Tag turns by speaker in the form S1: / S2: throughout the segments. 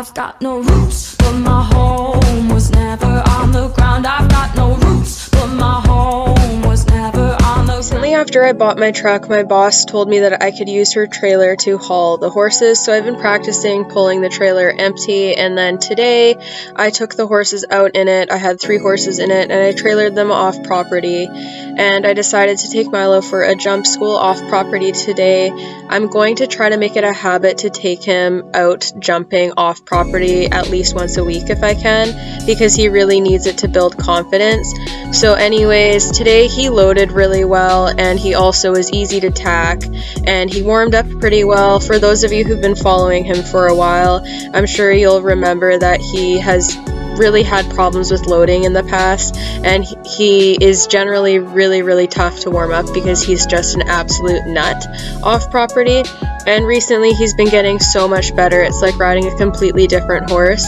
S1: I've got no roots, but my home was never on the ground. I've got no roots, but my home was never on the ground.
S2: Recently, after I bought my truck, my boss told me that I could use her trailer to haul the horses, so I've been practicing pulling the trailer empty, and then today I took the horses out in it. I had 3 horses in it, and I trailered them off property, and I decided to take Milo for a jump school off property today. I'm going to try to make it a habit to take him out jumping off property at least once a week if I can, because he really needs it to build confidence. So anyways, today he loaded really well, and he also was easy to tack, and he warmed up pretty well. For those of you who've been following him for a while, I'm sure you'll remember that he has really had problems with loading in the past, and he is generally really tough to warm up because he's just an absolute nut off property. And recently he's been getting so much better. It's like riding a completely different horse.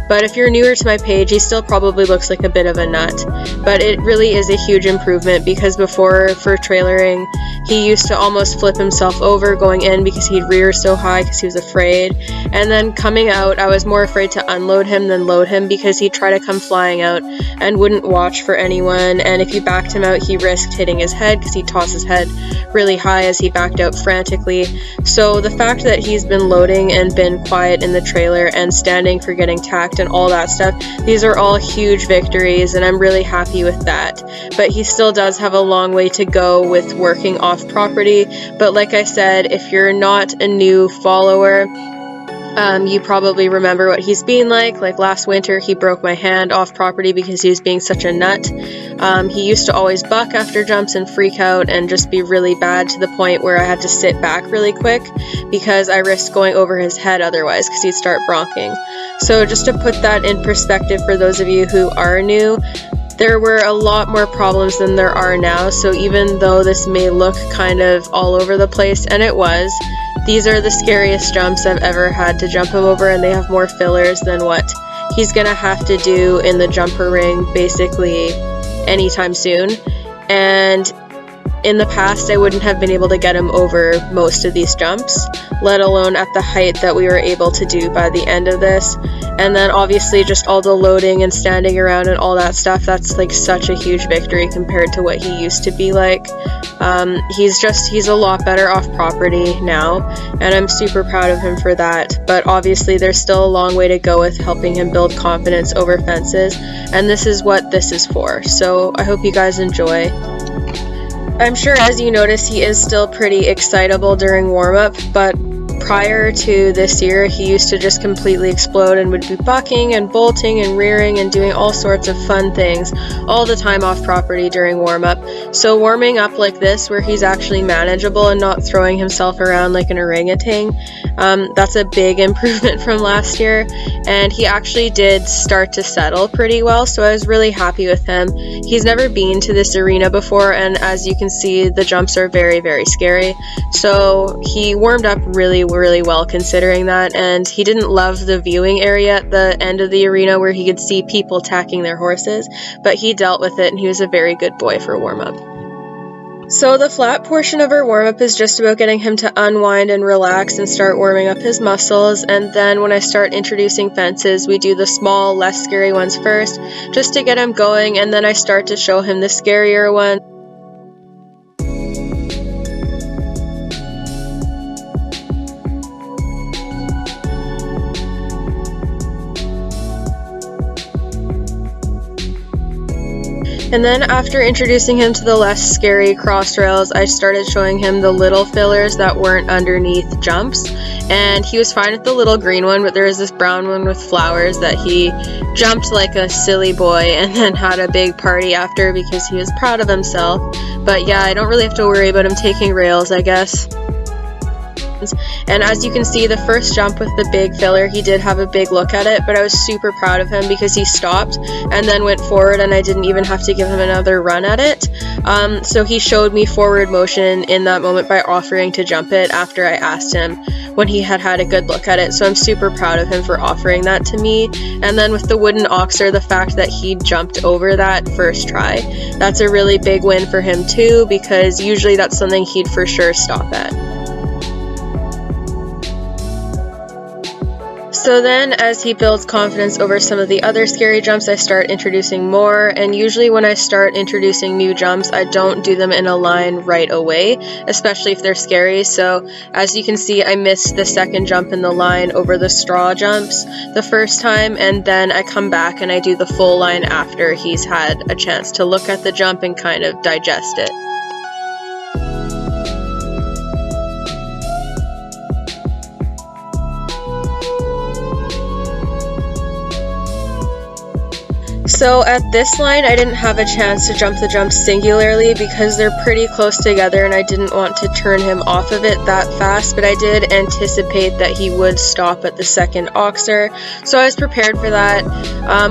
S2: But if you're newer to my page, he still probably looks like a bit of a nut, but it really is a huge improvement, because before, for trailering, he used to almost flip himself over going in because he'd rear so high because he was afraid. And then coming out, I was more afraid to unload him than load him, because he'd try to come flying out and wouldn't watch for anyone, and if you backed him out, he risked hitting his head because he'd toss his head really high as he backed out frantically. So the fact that he's been loading and been quiet in the trailer and standing for getting tacked and all that stuff, these are all huge victories, and I'm really happy with that. But he still does have a long way to go with working off property. But like I said, if you're not a new follower, you probably remember what he's been like. Like last winter, he broke my hand off property because he was being such a nut. He used to always buck after jumps and freak out and just be really bad, to the point where I had to sit back really quick because I risked going over his head otherwise, because he'd start bronching. So just to put that in perspective for those of you who are new, there were a lot more problems than there are now. So even though this may look kind of all over the place, and it was, these are the scariest jumps I've ever had to jump him over, and they have more fillers than what he's gonna have to do in the jumper ring basically anytime soon. And in the past, I wouldn't have been able to get him over most of these jumps, let alone at the height that we were able to do by the end of this. And then obviously just all the loading and standing around and all that stuff, that's like such a huge victory compared to what he used to be like. He's a lot better off property now, and I'm super proud of him for that. But obviously there's still a long way to go with helping him build confidence over fences, and this is what this is for. So I hope you guys enjoy. I'm sure as you notice, he is still pretty excitable during warm-up, but prior to this year, he used to just completely explode and would be bucking and bolting and rearing and doing all sorts of fun things all the time off property during warm-up. So warming up like this, where he's actually manageable and not throwing himself around like an orangutan, that's a big improvement from last year. And he actually did start to settle pretty well, so I was really happy with him. He's never been to this arena before, and as you can see, the jumps are very scary. So he warmed up really well considering that, and he didn't love the viewing area at the end of the arena where he could see people tacking their horses, but he dealt with it, and he was a very good boy for warm-up. So the flat portion of our warm-up is just about getting him to unwind and relax and start warming up his muscles, and then when I start introducing fences, we do the small, less scary ones first, just to get him going, and then I start to show him the scarier one. And then after introducing him to the less scary cross rails, I started showing him the little fillers that weren't underneath jumps. And he was fine with the little green one, but there was this brown one with flowers that he jumped like a silly boy and then had a big party after because he was proud of himself. But yeah, I don't really have to worry about him taking rails, I guess. And as you can see, the first jump with the big filler, he did have a big look at it, but I was super proud of him because he stopped and then went forward, and I didn't even have to give him another run at it. So he showed me forward motion in that moment by offering to jump it after I asked him when he had had a good look at it. So I'm super proud of him for offering that to me. And then with the wooden oxer, the fact that he jumped over that first try, that's a really big win for him too, because usually that's something he'd for sure stop at. So then, as he builds confidence over some of the other scary jumps, I start introducing more, and usually when I start introducing new jumps, I don't do them in a line right away, especially if they're scary. So as you can see, I missed the second jump in the line over the straw jumps the first time, and then I come back and I do the full line after he's had a chance to look at the jump and kind of digest it. So at this line, I didn't have a chance to jump the jumps singularly because they're pretty close together and I didn't want to turn him off of it that fast, but I did anticipate that he would stop at the second oxer, so I was prepared for that.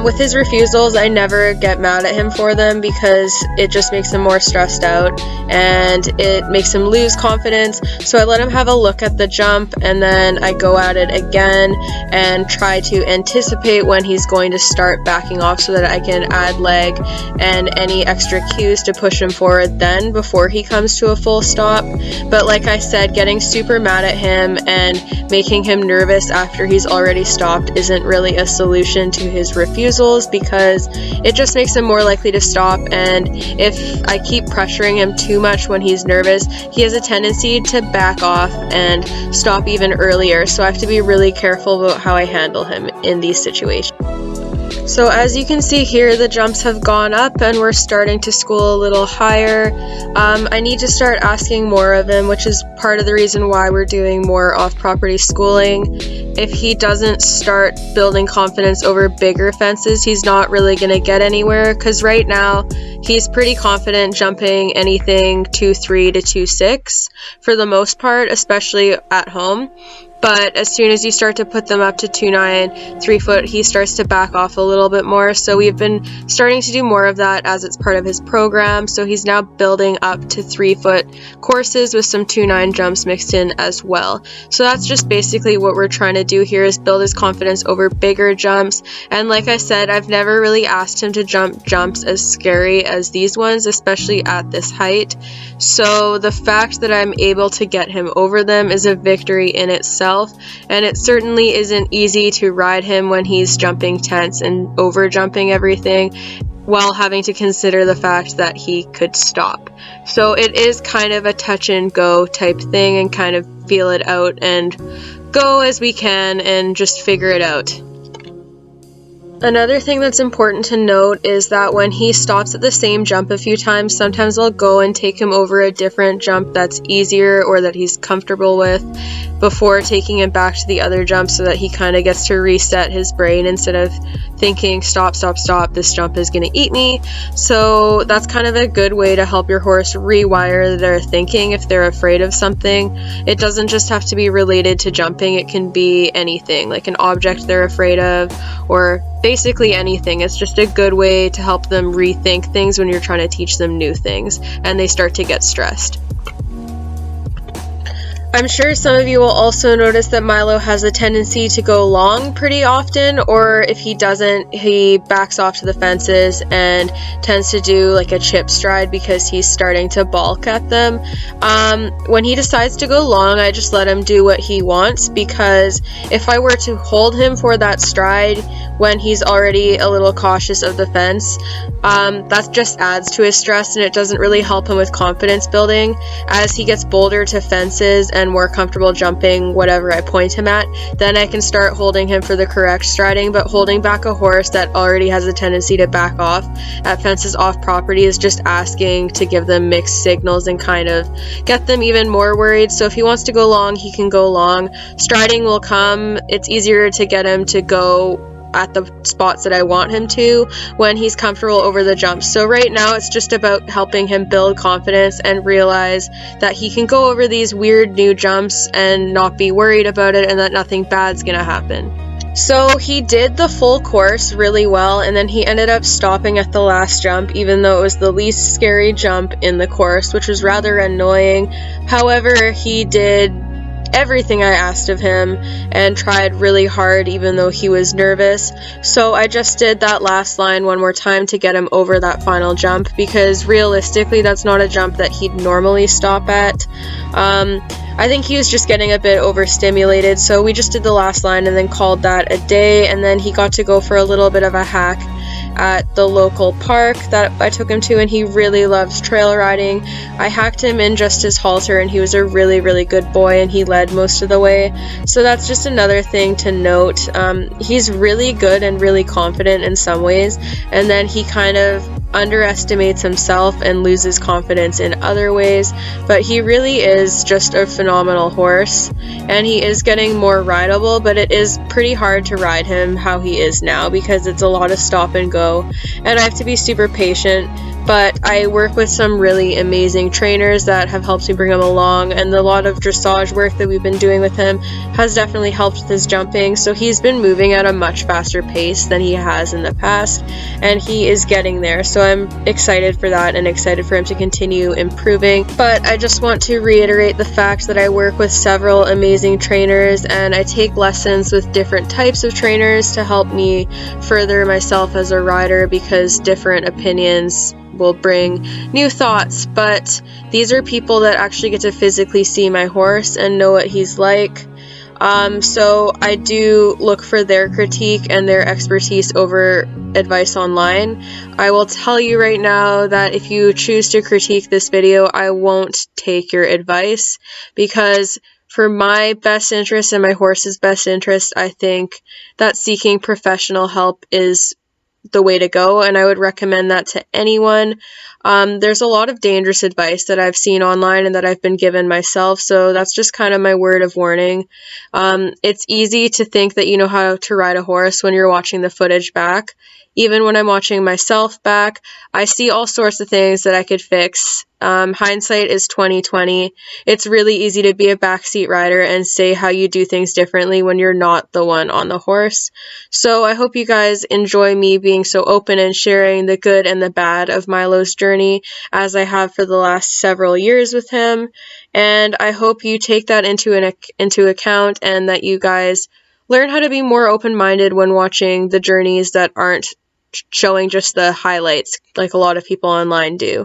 S2: With his refusals, I never get mad at him for them because it just makes him more stressed out and it makes him lose confidence, so I let him have a look at the jump and then I go at it again and try to anticipate when he's going to start backing off so that I can add leg and any extra cues to push him forward then before he comes to a full stop. But like I said, getting super mad at him and making him nervous after he's already stopped isn't really a solution to his refusals because it just makes him more likely to stop, and if I keep pressuring him too much when he's nervous, he has a tendency to back off and stop even earlier, so I have to be really careful about how I handle him in these situations. So as you can see here, the jumps have gone up and we're starting to school a little higher. I need to start asking more of him, which is part of the reason why we're doing more off-property schooling. If he doesn't start building confidence over bigger fences, he's not really going to get anywhere, because right now he's pretty confident jumping anything 2-3 to 2-6 for the most part, especially at home. But as soon as you start to put them up to 2-9, 3 foot, he starts to back off a little bit more. So we've been starting to do more of that as it's part of his program. So he's now building up to 3 foot courses with some 2-9 jumps mixed in as well. So that's just basically what we're trying to do here, is build his confidence over bigger jumps. And like I said, I've never really asked him to jump jumps as scary as these ones, especially at this height. So the fact that I'm able to get him over them is a victory in itself. And it certainly isn't easy to ride him when he's jumping tense and over jumping everything while having to consider the fact that he could stop. So it is kind of a touch and go type thing, and kind of feel it out and go as we can and just figure it out. Another thing that's important to note is that when he stops at the same jump a few times, sometimes I'll go and take him over a different jump that's easier or that he's comfortable with before taking him back to the other jump, so that he kind of gets to reset his brain instead of thinking stop, this jump is going to eat me. So that's kind of a good way to help your horse rewire their thinking if they're afraid of something. It doesn't just have to be related to jumping, it can be anything, like an object they're afraid of or basically anything. It's just a good way to help them rethink things when you're trying to teach them new things and they start to get stressed. I'm sure some of you will also notice that Milo has a tendency to go long pretty often, or if he doesn't, he backs off to the fences and tends to do like a chip stride because he's starting to balk at them. When he decides to go long, I just let him do what he wants, because if I were to hold him for that stride when he's already a little cautious of the fence, that just adds to his stress and it doesn't really help him with confidence building. As he gets bolder to fences and more comfortable jumping whatever I point him at, then I can start holding him for the correct striding. But holding back a horse that already has a tendency to back off at fences off property is just asking to give them mixed signals and kind of get them even more worried. So if he wants to go long, he can go long. Striding will come. It's easier to get him to go at the spots that I want him to when he's comfortable over the jumps. So right now it's just about helping him build confidence and realize that he can go over these weird new jumps and not be worried about it, and that nothing bad's gonna happen. So he did the full course really well, and then he ended up stopping at the last jump, even though it was the least scary jump in the course, which was rather annoying. However, he did everything I asked of him and tried really hard even though he was nervous. So I just did that last line one more time to get him over that final jump, because realistically that's not a jump that he'd normally stop at. I think he was just getting a bit overstimulated, so we just did the last line and then called that a day, and then he got to go for a little bit of a hack at the local park that I took him to, and he really loves trail riding. I hacked him in just his halter, and he was a really, really good boy, and he led most of the way. So that's just another thing to note. He's really good and really confident in some ways, and then he kind of underestimates himself and loses confidence in other ways, but he really is just a phenomenal horse, and he is getting more rideable, but it is pretty hard to ride him how he is now because it's a lot of stop and go, and I have to be super patient. But I work with some really amazing trainers that have helped me bring him along, and a lot of dressage work that we've been doing with him has definitely helped with his jumping. So he's been moving at a much faster pace than he has in the past, and he is getting there. So I'm excited for that and excited for him to continue improving. But I just want to reiterate the fact that I work with several amazing trainers, and I take lessons with different types of trainers to help me further myself as a rider, because different opinions will bring new thoughts, but these are people that actually get to physically see my horse and know what he's like. So I do look for their critique and their expertise over advice online. I will tell you right now that if you choose to critique this video, I won't take your advice, because for my best interest and my horse's best interest, I think that seeking professional help is the way to go, and I would recommend that to anyone. There's a lot of dangerous advice that I've seen online and that I've been given myself, so that's just kind of my word of warning. It's easy to think that you know how to ride a horse when you're watching the footage back. Even when I'm watching myself back, I see all sorts of things that I could fix. Hindsight is 20/20. It's really easy to be a backseat rider and say how you do things differently when you're not the one on the horse. So I hope you guys enjoy me being so open and sharing the good and the bad of Milo's journey, as I have for the last several years with him. And I hope you take that into account, and that you guys learn how to be more open-minded when watching the journeys that aren't showing just the highlights like a lot of people online do.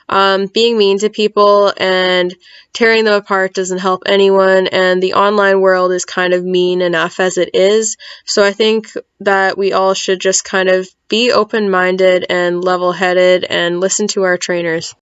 S2: Being mean to people and tearing them apart doesn't help anyone, and the online world is kind of mean enough as it is. So I think that we all should just kind of be open-minded and level-headed and listen to our trainers.